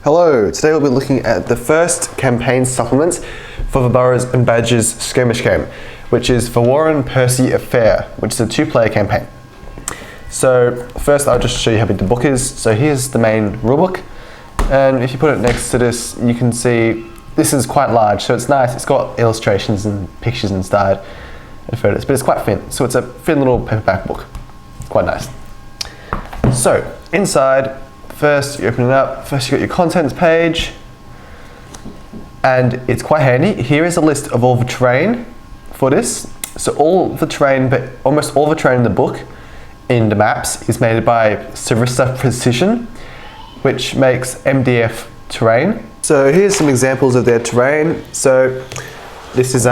Hello, today we'll be looking at the first campaign supplement for the Burrows and Badgers skirmish game, which is the Warren Percy Affair, which is a 2-player campaign. So first I'll just show you how big the book is. So here's the main rulebook, and if you put it next to this, you can see this is quite large, so it's nice. It's got illustrations and pictures inside and photos, but it's quite thin. So it's a thin little paperback book. It's quite nice. So inside, first you open it up, first you got your contents page, and it's quite handy. Here is a list of all the terrain for this. So all the terrain, but almost all the terrain in the book, in the maps, is made by Sarissa Precision, which makes MDF terrain. So here's some examples of their terrain. So this is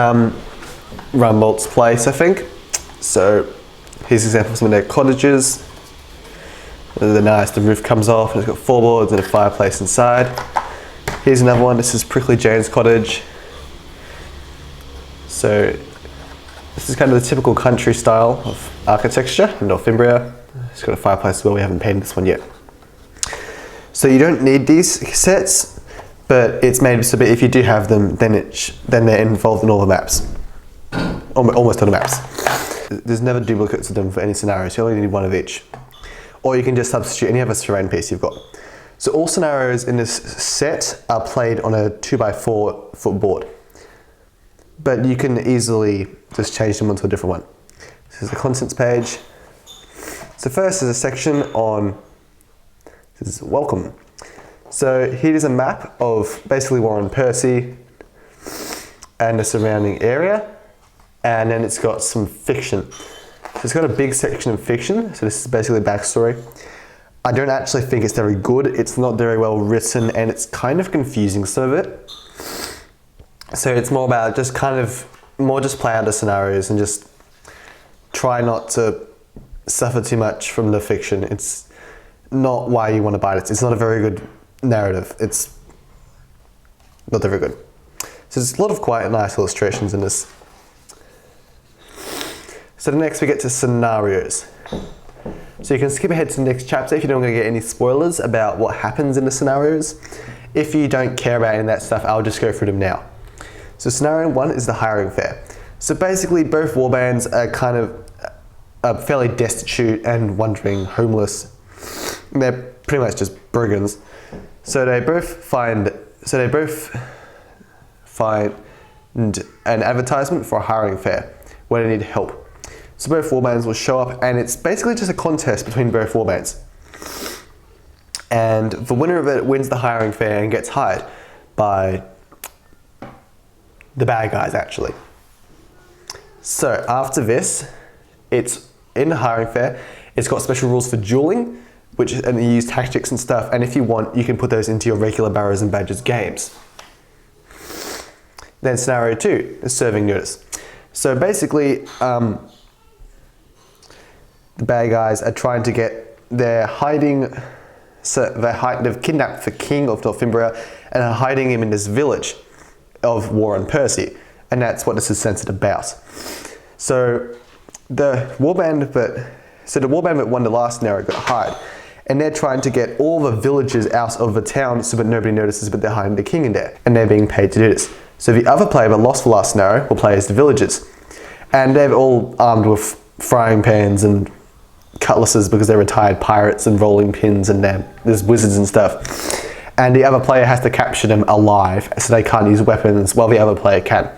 Rumboldt's place, I think. So here's examples of some of their cottages. They're nice, the roof comes off and it's got floorboards and a fireplace inside. Here's another one, this is Prickly Jane's cottage. So this is kind of the typical country style of architecture in Northumbria. It's got a fireplace as well, we haven't painted this one yet. So you don't need these sets, but it's made so that if you do have them, then they're involved in all the maps. Almost all the maps. There's never duplicates of them for any scenarios, you only need one of each. Or you can just substitute any other terrain piece you've got. So all scenarios in this set are played on a 2x4 foot board. But you can easily just change them onto a different one. This is the contents page. So first is a section on, this is welcome. So here's a map of basically Warren Percy and the surrounding area. And then it's got some fiction. So it's got a big section of fiction, so this is basically backstory. I don't actually think it's very good, it's not very well written, and it's kind of confusing some of it. So it's more about just just play out the scenarios and just try not to suffer too much from the fiction. It's not why you want to buy it, it's not a very good narrative, it's not very good. So there's a lot of quite nice illustrations in this. So next we get to scenarios. So you can skip ahead to the next chapter if you don't want to get any spoilers about what happens in the scenarios. If you don't care about any of that stuff, I'll just go through them now. So scenario 1 is the hiring fair. So basically both warbands are fairly destitute and wandering, homeless. They're pretty much just brigands. So they both find an advertisement for a hiring fair where they need help. So both warbands will show up, and it's basically just a contest between both warbands. And the winner of it wins the hiring fair and gets hired by the bad guys, actually. So after this, it's in the hiring fair, it's got special rules for dueling, and you use tactics and stuff, and if you want, you can put those into your regular Burrows and Badgers games. Then scenario 2 is serving notice. So basically, the bad guys are trying to get, they've kidnapped the king of Northumbria and are hiding him in this village of Warren Percy, and that's what this is centered about. So the warband that won the last scenario got hired, and they're trying to get all the villagers out of the town so that nobody notices that they're hiding the king in there, and they're being paid to do this. So the other player that lost the last scenario will play as the villagers, and they're all armed with frying pans and cutlasses because they're retired pirates, and rolling pins, and there's wizards and stuff. And the other player has to capture them alive, so they can't use weapons while the other player can.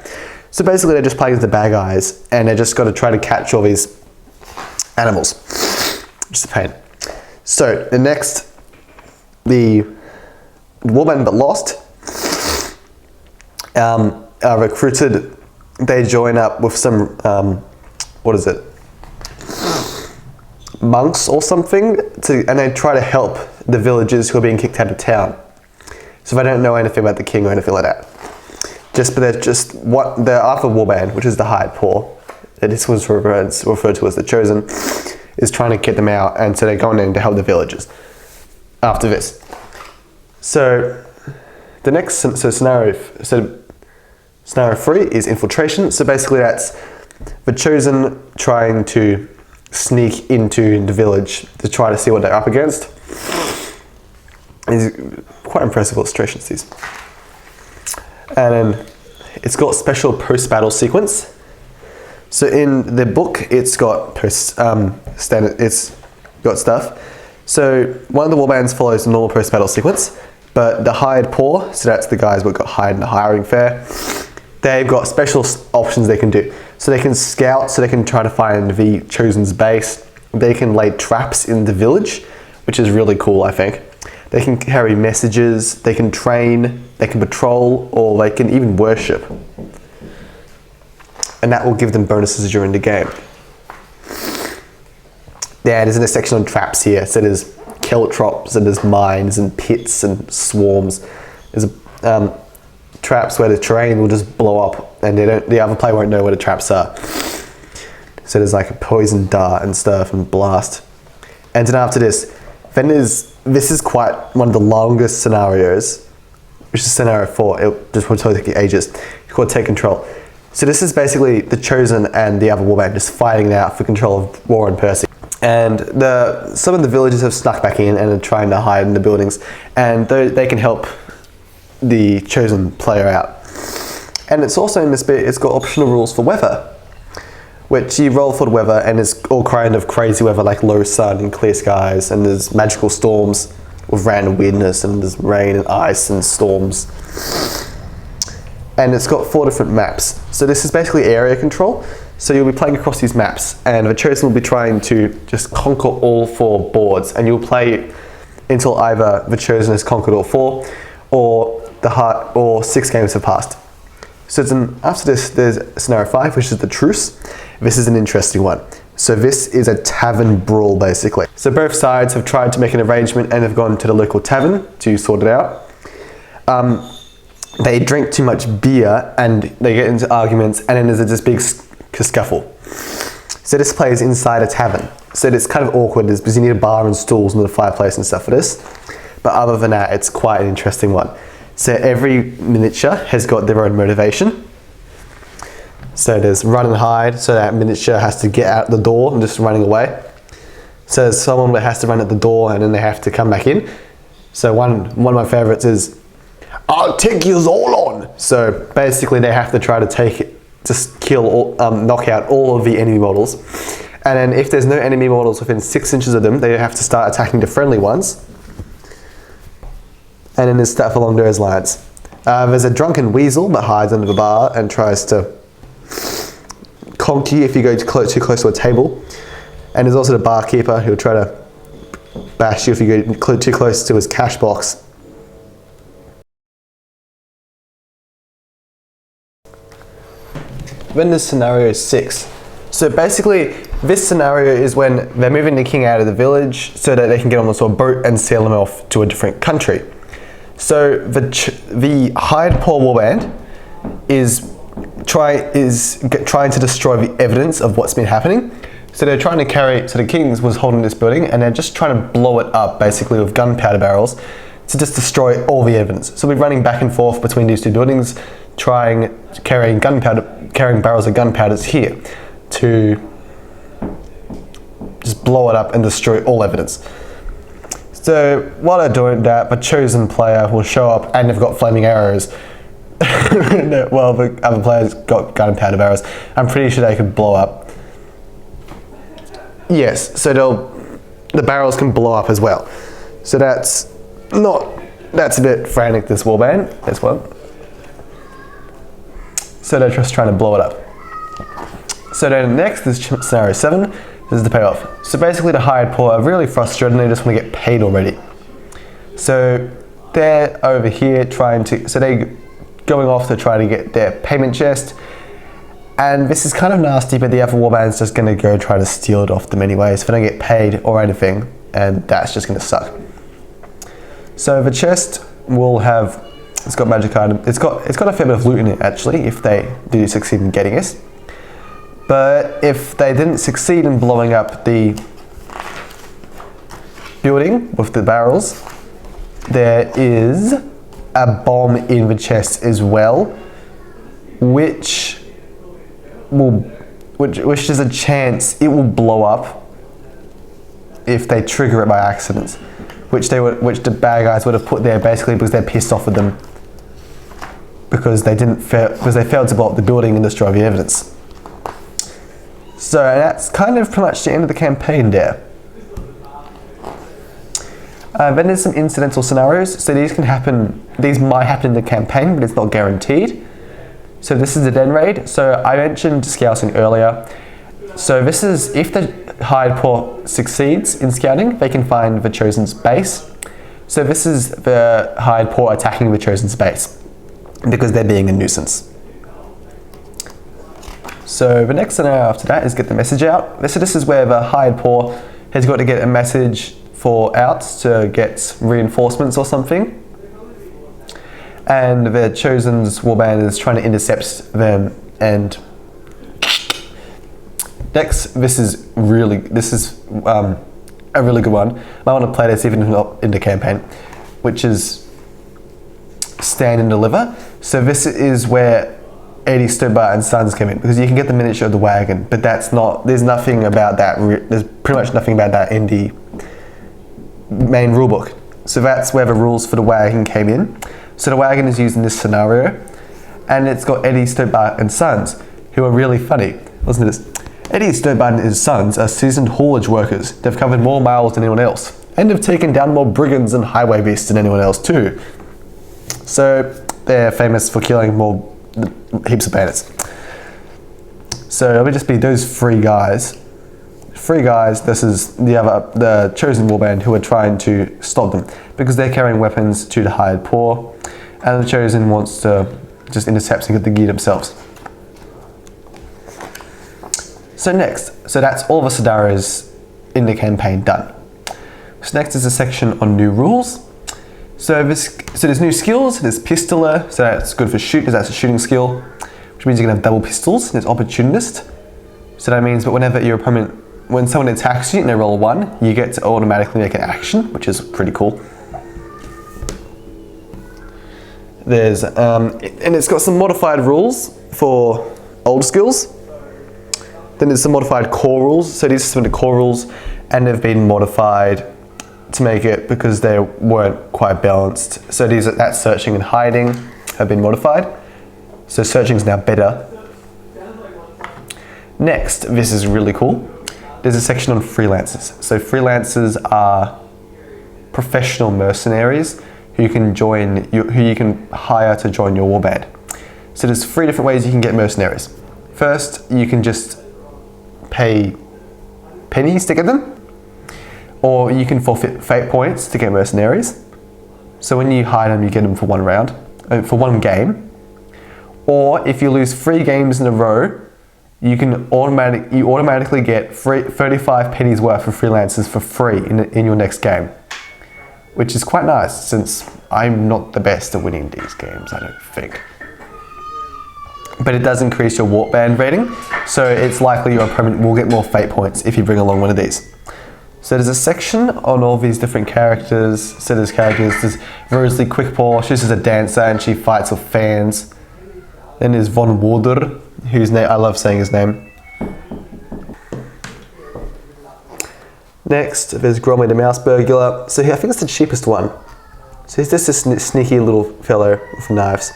So basically they're just playing as the bad guys, and they just got to try to catch all these animals. Just a pain. So the warband that lost are recruited. They join up with some monks or something, and they try to help the villagers who are being kicked out of town. So they don't know anything about the king or anything like that. The other warband, which is the hired poor, that this was referred to as the chosen, is trying to get them out, and so they're going in to help the villagers after this. So the next scenario 3 is infiltration. So basically that's the chosen trying to sneak into the village to try to see what they're up against. These are quite impressive illustrations, these. And then it's got special post-battle sequence. So in the book, it's got standard. It's got stuff. So one of the warbands follows the normal post-battle sequence, but the hired poor, so that's the guys who got hired in the hiring fair, they've got special options they can do. So they can scout, so they can try to find the chosen's base. They can lay traps in the village, which is really cool, I think. They can carry messages, they can train, they can patrol, or they can even worship. And that will give them bonuses during the game. Yeah, there's a section on traps here. So there's caltrops, and there's mines, and pits, and swarms. There's traps where the terrain will just blow up, and the other player won't know where the traps are. So there's like a poison dart and stuff, and blast. And then after this, this is quite one of the longest scenarios, which is scenario 4. It just will totally take ages. It's called Take Control. So this is basically the Chosen and the other warband just fighting it out for control of Warren Percy. And some of the villagers have snuck back in and are trying to hide in the buildings, and they can help the Chosen player out. And it's also in this bit, it's got optional rules for weather, which you roll for the weather, and it's all kind of crazy weather like low sun and clear skies, and there's magical storms with random weirdness, and there's rain and ice and storms. And it's got 4 different maps. So this is basically area control. So you'll be playing across these maps, and the Chosen will be trying to just conquer all 4 boards, and you'll play until either the Chosen has conquered all 4, or 6 games have passed. So after this, there's scenario 5, which is the truce. This is an interesting one. So this is a tavern brawl, basically. So both sides have tried to make an arrangement and have gone to the local tavern to sort it out. They drink too much beer and they get into arguments, and then there's this big scuffle. So this plays inside a tavern. So it's kind of awkward because you need a bar and stools and a fireplace and stuff for this. But other than that, it's quite an interesting one. So every miniature has got their own motivation. So there's run and hide, so that miniature has to get out the door and just running away. So there's someone that has to run at the door and then they have to come back in. So one of my favorites is, I'll take yous all on. So basically they have to try to knock out all of the enemy models. And then if there's no enemy models within 6 inches of them, they have to start attacking the friendly ones. And then there's stuff along those lines. There's a drunken weasel that hides under the bar and tries to conk you if you go too close to a table. And there's also the barkeeper who'll try to bash you if you go too close to his cash box. Then there's scenario 6. So basically, this scenario is when they're moving the king out of the village so that they can get on a boat and sail him off to a different country. So the hired poor warband is trying to destroy the evidence of what's been happening. So they're trying to so the king was holding this building and they're just trying to blow it up basically with gunpowder barrels to just destroy all the evidence. So we're running back and forth between these 2 buildings, carrying barrels of gunpowders here to just blow it up and destroy all evidence. So while they're doing that, the chosen player will show up and they've got flaming arrows. Well, the other players got gunpowder barrels. I'm pretty sure they could blow up. Yes, so the barrels can blow up as well. So that's a bit frantic, this warband, this one. So they're just trying to blow it up. So then next is scenario 7. This is the payoff. So basically the hired poor are really frustrated and they just want to get paid already. So they're over here they're going off to try to get their payment chest. And this is kind of nasty, but the other warband's just going to go try to steal it off them anyway, so they don't get paid or anything, and that's just going to suck. So the chest will have, it's got magic item, it's got a fair bit of loot in it actually, if they do succeed in getting it. But if they didn't succeed in blowing up the building with the barrels, there is a bomb in the chest as well, which is a chance it will blow up if they trigger it by accident. which the bad guys would have put there basically because they're pissed off with them because they failed to blow up the building and destroy the evidence. So that's kind of pretty much the end of the campaign there. Then there's some incidental scenarios. So these might happen in the campaign, but it's not guaranteed. So this is the Den Raid. So I mentioned scouting earlier. So this is if the Hired Paw succeeds in scouting, they can find the Chosen's base. So this is the Hired Paw attacking the Chosen's base because they're being a nuisance. So the next scenario after that is get the message out. So this is where the Hired Paw has got to get a message out to get reinforcements or something, and the Chosen's warband is trying to intercept them. And next, this is a really good one. I want to play this even not in the campaign, which is Stand and Deliver. So this is where Eddie Stobart and Sons come in, because you can get the miniature of the wagon, but there's nothing about that. There's pretty much nothing about that in the main rulebook. So that's where the rules for the wagon came in. So the wagon is used in this scenario, and it's got Eddie Stobart and Sons, who are really funny. Listen to this. Eddie Stobart and his sons are seasoned haulage workers. They've covered more miles than anyone else, and have taken down more brigands and highway beasts than anyone else too. So they're famous for killing more heaps of bandits. So it'll just be those three guys. This is the Chosen warband who are trying to stop them because they're carrying weapons to the Hired Paw, and the Chosen wants to just intercept and get the gear themselves. So that's all the scenarios in the campaign done. So next is a section on new rules. So there's new skills. There's Pistoler, so that's good for shoot because that's a shooting skill, which means you can have double pistols. There's Opportunist, so that means when someone attacks you and they roll a 1, you get to automatically make an action, which is pretty cool. There's and it's got some modified rules for old skills. Then there's some modified core rules. So these are some of the core rules, and they've been modified to make it because they weren't quite balanced. So that's searching and hiding have been modified. So searching is now better. Next, this is really cool. There's a section on freelancers. So freelancers are professional mercenaries who you can hire to join your warband. So there's 3 different ways you can get mercenaries. First, you can just pay pennies to get them, or you can forfeit fate points to get mercenaries. So when you hire them, you get them for for one game. Or if you lose 3 games in a row, you automatically get 35 pennies worth of freelancers for free in your next game, which is quite nice since I'm not the best at winning these games, I don't think. But it does increase your warband rating, so it's likely your opponent will get more fate points if you bring along one of these. So there's a section on all these different characters. So there's Rosalie Quickpaw, she's just a dancer and she fights with fans. Then there's Von Walder, whose name, I love saying his name. Next, there's Gromley the Mouse Burglar. So I think it's the cheapest one. So he's just this sneaky little fellow with knives.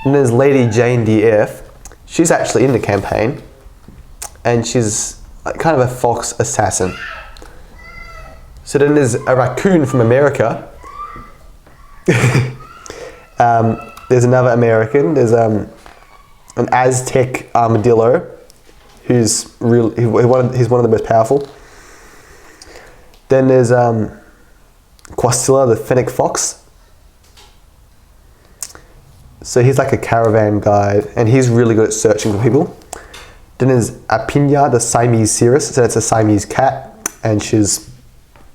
And there's Lady Jane DF. She's actually in the campaign, and she's kind of a fox assassin. So then there's a raccoon from America. There's another American. There's an Aztec armadillo, he's one of the most powerful. Then there's Quastilla, the fennec fox. So he's like a caravan guide, and he's really good at searching for people. Then there's Apinya, the Siamese Cirrus. So that's a Siamese cat, and she's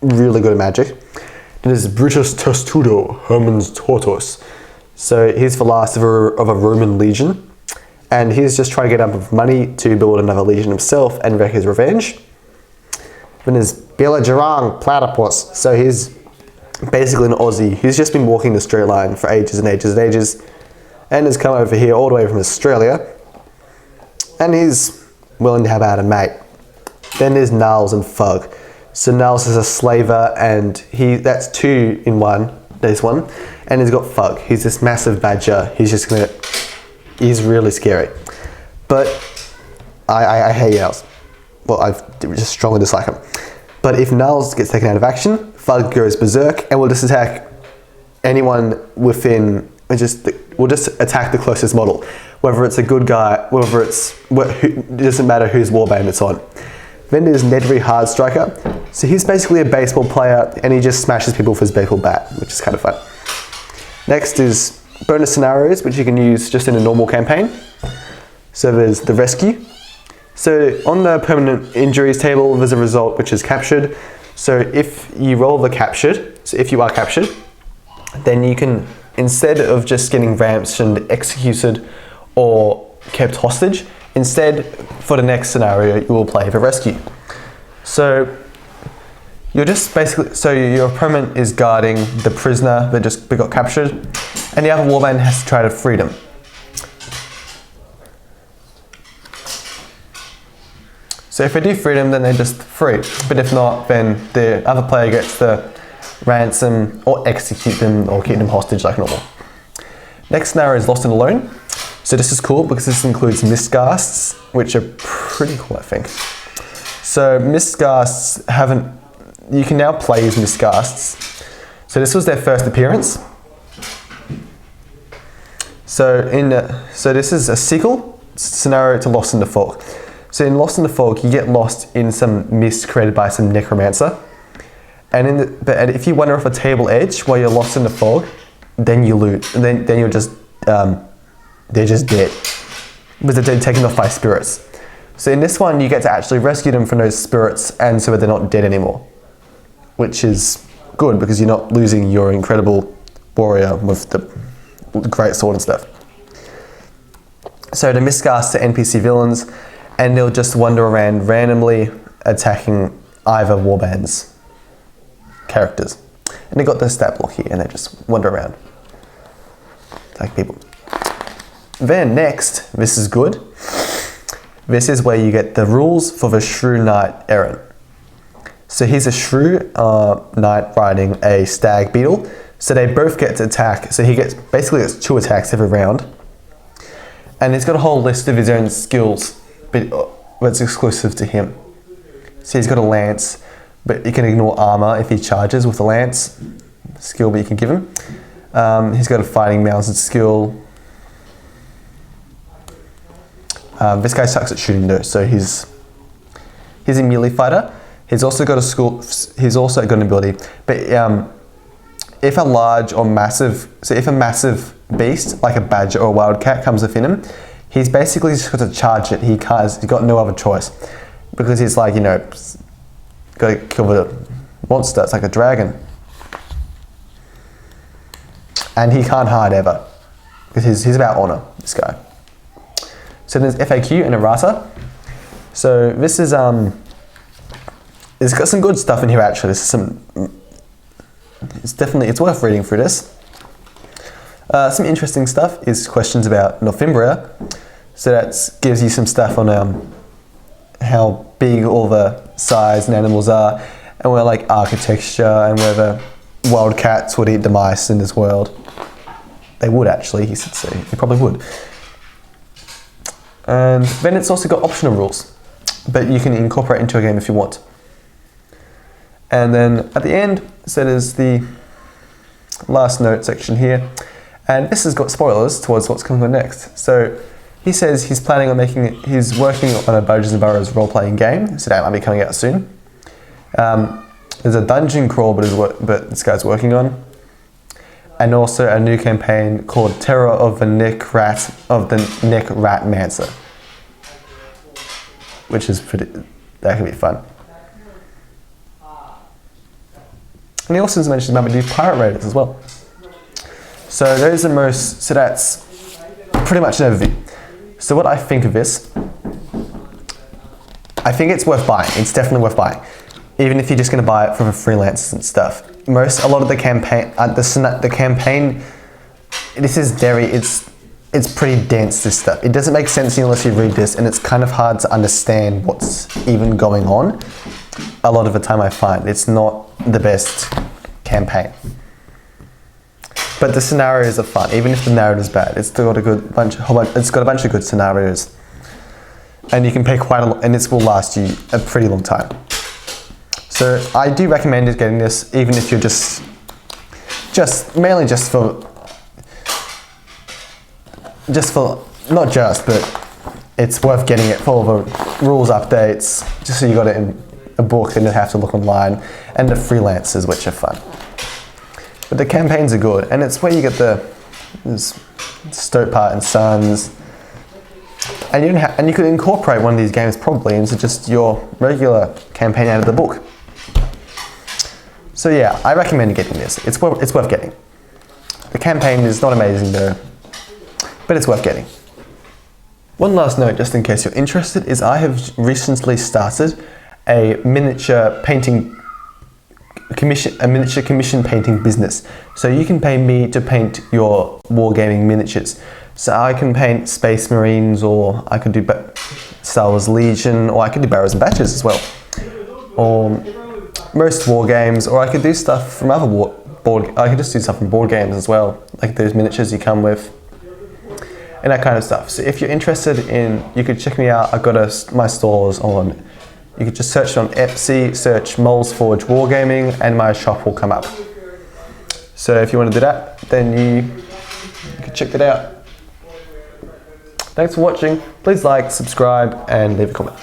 really good at magic. Then there's Brutus Testudo, Herman's tortoise. So he's the last of a Roman legion, and he's just trying to get enough money to build another legion himself and wreak his revenge. Then there's Belagerang Platypus. So he's basically an Aussie who's just been walking the straight line for ages and ages and ages, and has come over here all the way from Australia, and he's willing to have out a mate. Then there's Gnarls and Fug. So Niles is a slaver, and that's 2 in 1. There's one, and he's got Fug. He's this massive badger. He's really scary. But I hate Niles. Well, I've just strongly dislike him. But if Niles gets taken out of action, Fug goes berserk and will just attack anyone within. We'll just attack the closest model, whether it's a good guy, it doesn't matter whose warband it's on. Then there's Nedry Hard Striker. So he's basically a baseball player, and he just smashes people with his baseball bat, which is kind of fun. Next is bonus scenarios, which you can use just in a normal campaign. So there's the rescue. So on the permanent injuries table, there's a result which is captured. So if you roll the captured, so if you are captured, then you can, instead of just getting ransomed, executed, or kept hostage, instead, for the next scenario, you will play the rescue. So you're just basically, so your opponent is guarding the prisoner that got captured, and the other warband has to try to free them. So if they do free them, then they're just free. But if not, then the other player gets to ransom or execute them or keep them hostage like normal. Next scenario is Lost and Alone. So this is cool because this includes miscasts, which are pretty cool, I think. So miscasts you can now play as miscasts. So this was their first appearance. So this is a sequel scenario to Lost in the Fog. So in Lost in the Fog, you get lost in some mist created by some necromancer. And if you wander off a table edge while you're lost in the fog, then you lose. And then you're just, they're just dead. Because they're taken off by spirits. So in this one, you get to actually rescue them from those spirits, and so they're not dead anymore. Which is good, because you're not losing your incredible warrior with the great sword and stuff. So the miscasts are NPC villains, and they'll just wander around randomly attacking either warband's characters. And they got the stat block here, and they just wander around, attack people. Then next, this is good. This is where you get the rules for the Shrew Knight errant. So he's a Shrew Knight riding a Stag Beetle. So they both get to attack. So he basically gets 2 attacks every round. And he's got a whole list of his own skills, but that's exclusive to him. So he's got a lance, but you can ignore armor if he charges with the lance skill, but you can give him. He's got a fighting mounted skill. This guy sucks at shooting though, so he's a melee fighter. He's also got an ability, but if a large or massive, so if a massive beast like a badger or a wildcat comes within him, he's basically just got to charge it. He's got no other choice, because he's like, got to kill the monster. It's like a dragon, and he can't hide ever, because he's about honor, this guy. So there's FAQ and errata. So this is it's got some good stuff in here actually. It's worth reading through this. Some interesting stuff is questions about Northumbria. So that gives you some stuff on how big all the size and animals are, and where like architecture, and whether wildcats would eat the mice in this world. They would actually, he said so. They probably would. And then it's also got optional rules, but you can incorporate into a game if you want. And then at the end, so there's the last note section here, and this has got spoilers towards what's coming on next. So he says he's working on a Badgers and Burrows role-playing game, so that might be coming out soon. There's a dungeon crawl, but this guy's working on, and also a new campaign called Terror of the Neck Rat Mancer, which is that could be fun. And he also mentioned about the Pirate Raiders as well. So those are so that's pretty much an overview. So what I think of this, I think it's worth buying. It's definitely worth buying, even if you're just going to buy it for the freelancers and stuff. A lot of the campaign, the campaign, it's pretty dense, this stuff. It doesn't make sense unless you read this, and it's kind of hard to understand what's even going on. a lot of the time I find it's not the best campaign. But the scenarios are fun, even if the narrative is bad. It's still got it's got a bunch of good scenarios, and you can pay quite a lot, and it will last you a pretty long time. So I do recommend getting this, even if you're mainly just for but it's worth getting it for all the rules updates, just so you got it in a book and you have to look online, and the freelancers, which are fun. But the campaigns are good, and it's where you get there's Stopart and Sons, and you could incorporate one of these games probably into just your regular campaign out of the book. So yeah, I recommend getting this. It's worth getting. The campaign is not amazing though, but it's worth getting. One last note, just in case you're interested, is I have recently started a miniature commission painting business. So you can pay me to paint your Wargaming miniatures. So I can paint Space Marines, or I could do Star Wars Legion, or I could do Burrows and Badgers as well, or most war games, or I could do stuff from other I could just do stuff from board games as well, like those miniatures you come with, and that kind of stuff. So if you're interested you could check me out. I've got my stores on. You could just search on Etsy, search Moles Forge Wargaming, and my shop will come up. So if you want to do that, then you can check that out. Thanks for watching. Please like, subscribe, and leave a comment.